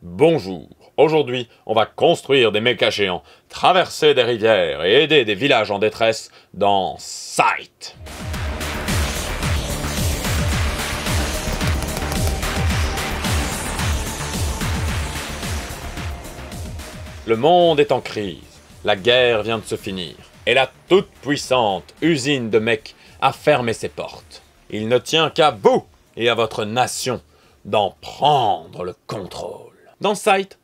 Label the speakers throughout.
Speaker 1: Bonjour, aujourd'hui on va construire des mechas géants, traverser des rivières et aider des villages en détresse dans Sight. Le monde est en crise, la guerre vient de se finir, et la toute-puissante usine de mechs a fermé ses portes. Il ne tient qu'à vous et à votre nation d'en prendre le contrôle. Dans Sight,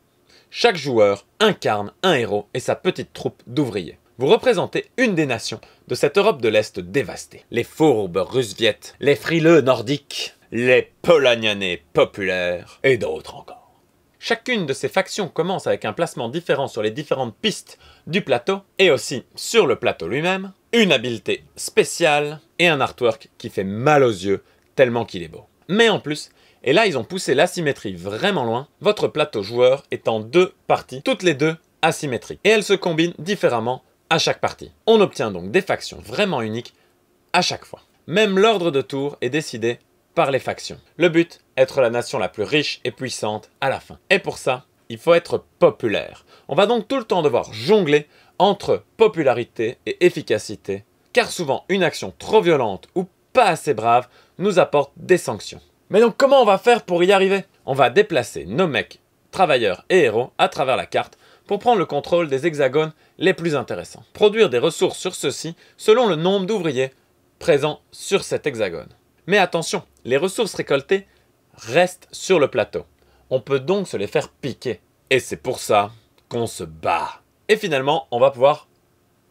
Speaker 1: chaque joueur incarne un héros et sa petite troupe d'ouvriers. Vous représentez une des nations de cette Europe de l'Est dévastée. Les fourbes russes-viettes, les frileux nordiques, les polagnanais populaires et d'autres encore. Chacune de ces factions commence avec un placement différent sur les différentes pistes du plateau et aussi sur le plateau lui-même, une habileté spéciale et un artwork qui fait mal aux yeux tellement qu'il est beau. Mais en plus, et là ils ont poussé l'asymétrie vraiment loin, votre plateau joueur est en deux parties, toutes les deux asymétriques. Et elles se combinent différemment à chaque partie. On obtient donc des factions vraiment uniques à chaque fois. Même l'ordre de tour est décidé par les factions. Le but, être la nation la plus riche et puissante à la fin. Et pour ça, il faut être populaire. On va donc tout le temps devoir jongler entre popularité et efficacité, car souvent une action trop violente ou pas assez brave nous apporte des sanctions. Mais donc comment on va faire pour y arriver? On va déplacer nos mecs, travailleurs et héros à travers la carte pour prendre le contrôle des hexagones les plus intéressants. Produire des ressources sur ceux-ci selon le nombre d'ouvriers présents sur cet hexagone. Mais attention, les ressources récoltées restent sur le plateau. On peut donc se les faire piquer. Et c'est pour ça qu'on se bat. Et finalement, on va pouvoir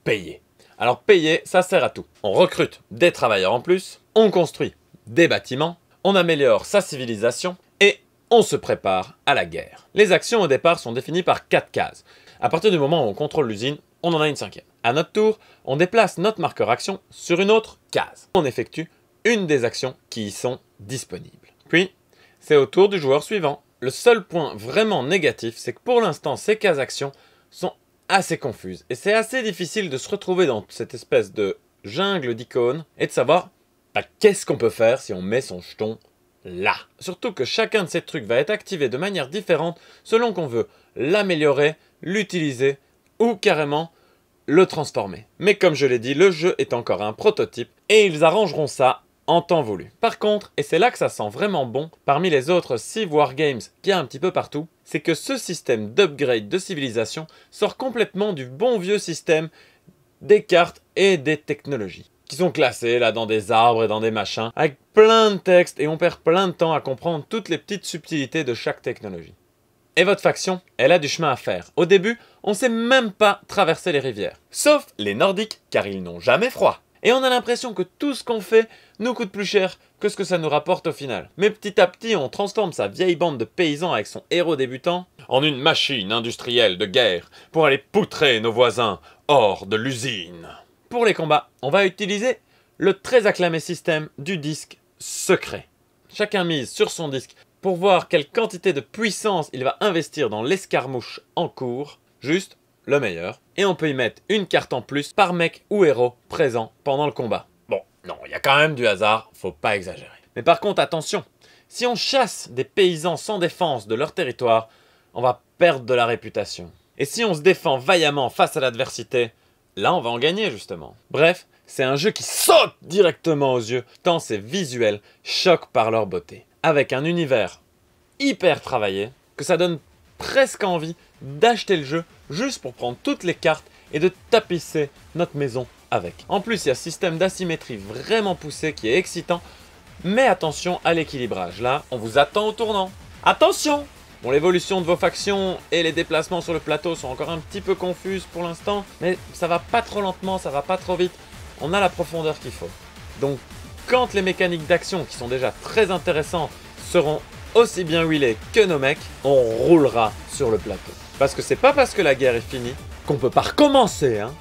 Speaker 1: payer. Alors payer, ça sert à tout. On recrute des travailleurs en plus, on construit des bâtiments, on améliore sa civilisation et on se prépare à la guerre. Les actions au départ sont définies par 4 cases. À partir du moment où on contrôle l'usine, on en a une 5e. À notre tour, on déplace notre marqueur action sur une autre case. On effectue une des actions qui y sont disponibles. Puis, c'est au tour du joueur suivant. Le seul point vraiment négatif, c'est que pour l'instant, ces cases actions sont assez confuses. Et c'est assez difficile de se retrouver dans cette espèce de jungle d'icônes et de savoir qu'est-ce qu'on peut faire si on met son jeton là. Surtout que chacun de ces trucs va être activé de manière différente selon qu'on veut l'améliorer, l'utiliser ou carrément le transformer. Mais comme je l'ai dit, le jeu est encore un prototype et ils arrangeront ça en temps voulu. Par contre, et c'est là que ça sent vraiment bon, parmi les autres Civ Wargames qu'il y a un petit peu partout, c'est que ce système d'upgrade de civilisation sort complètement du bon vieux système des cartes et des technologies, qui sont classées là dans des arbres et dans des machins, avec plein de textes et on perd plein de temps à comprendre toutes les petites subtilités de chaque technologie. Et votre faction, elle a du chemin à faire. Au début, on sait même pas traverser les rivières. Sauf les Nordiques, car ils n'ont jamais froid. Et on a l'impression que tout ce qu'on fait nous coûte plus cher que ce que ça nous rapporte au final. Mais petit à petit, on transforme sa vieille bande de paysans avec son héros débutant en une machine industrielle de guerre pour aller poutrer nos voisins hors de l'usine. Pour les combats, on va utiliser le très acclamé système du disque secret. Chacun mise sur son disque pour voir quelle quantité de puissance il va investir dans l'escarmouche en cours, juste le meilleur. Et on peut y mettre une carte en plus par mec ou héros présent pendant le combat. Bon, non, il y a quand même du hasard, faut pas exagérer. Mais par contre, attention, si on chasse des paysans sans défense de leur territoire, on va perdre de la réputation. Et si on se défend vaillamment face à l'adversité, là on va en gagner justement. Bref, c'est un jeu qui saute directement aux yeux, tant ses visuels choquent par leur beauté. Avec un univers hyper travaillé, que ça donne presque envie d'acheter le jeu juste pour prendre toutes les cartes et de tapisser notre maison avec. En plus, il y a un système d'asymétrie vraiment poussé qui est excitant, mais attention à l'équilibrage. Là, on vous attend au tournant. Attention! Bon, l'évolution de vos factions et les déplacements sur le plateau sont encore un petit peu confuses pour l'instant, mais ça va pas trop lentement, ça va pas trop vite. On a la profondeur qu'il faut. Donc, quand les mécaniques d'action, qui sont déjà très intéressantes, seront aussi bien huilées que nos mecs, on roulera sur le plateau. Parce que c'est pas parce que la guerre est finie qu'on peut pas recommencer, hein.